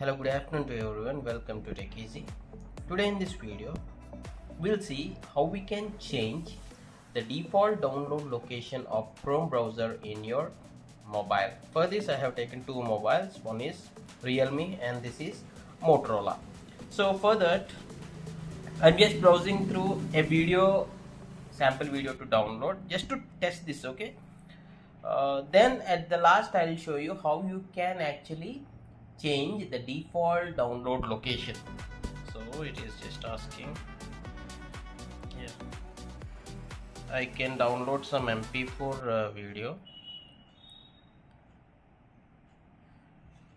Hello, good afternoon to everyone. Welcome to Tech Easy. Today in this video, we'll see how we can change the default download location of Chrome browser in your mobile. For this, I have taken two mobiles. One is Realme and this is Motorola. So for that, I'm just browsing through a sample video to download just to test this. Okay. Then at the last, I'll show you how you can actually change the default download location. So it is just asking, yeah, I can download some MP4 video.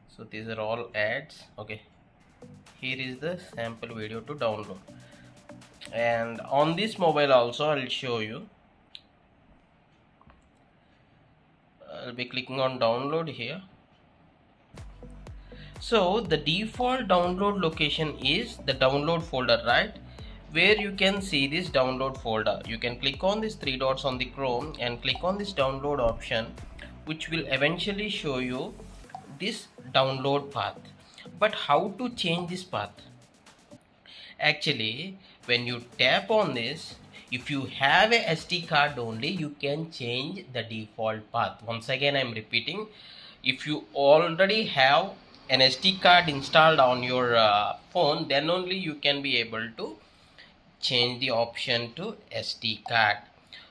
So these are all ads. Okay, here is the sample video to download, and on this mobile also I'll show you. I'll be clicking on download here. So the default download location is the download folder, right? Where you can see this download folder. You can click on these three dots on the Chrome and click on this download option, which will eventually show you this download path. But how to change this path? Actually, when you tap on this, if you have a SD card only, you can change the default path. Once again, I'm repeating, if you already have an SD card installed on your phone, then only you can be able to change the option to SD card.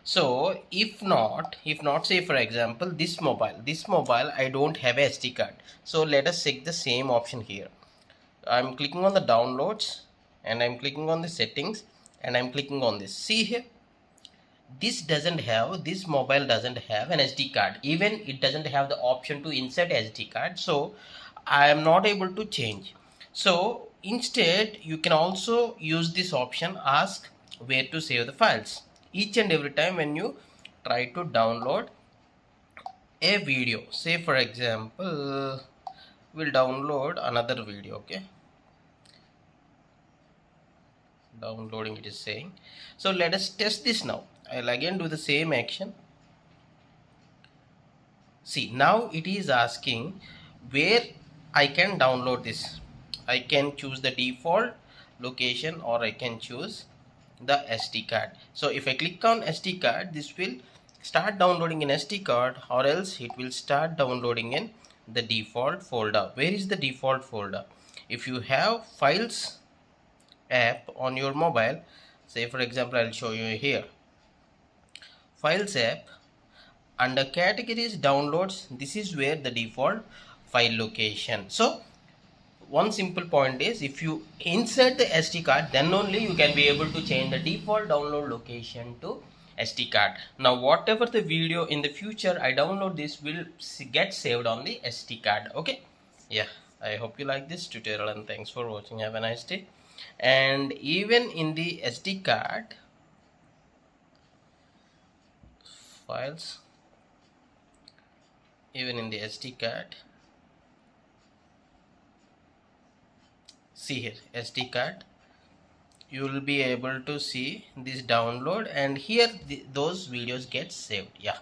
So if not, say for example this mobile I don't have a SD card, so let us check the same option here. I'm clicking on the downloads and I'm clicking on the settings and I'm clicking on this. See here, this mobile doesn't have an SD card. Even it doesn't have the option to insert SD card, so I am not able to change. So instead, you can also use this option, ask where to save the files. Each and every time when you try to download a video, say for example, we'll download another video. Okay, downloading, it is saying. So let us test this now. I'll again do the same action. See, now it is asking where I can download this. I can choose the default location or I can choose the SD card. So if I click on SD card, this will start downloading in SD card, or else it will start downloading in the default folder. Where is the default folder? If you have files app on your mobile, say for example, I'll show you here, files app, under categories downloads, this is where the default file location. So one simple point is, if you insert the SD card, then only you can be able to change the default download location to SD card. Now whatever the video in the future I download, this will get saved on the SD card. Okay, yeah, I hope you like this tutorial and thanks for watching. Have a nice day. And even in the SD card files, even in the SD card, see here, SD card, you will be able to see this download, and here those videos get saved. Yeah.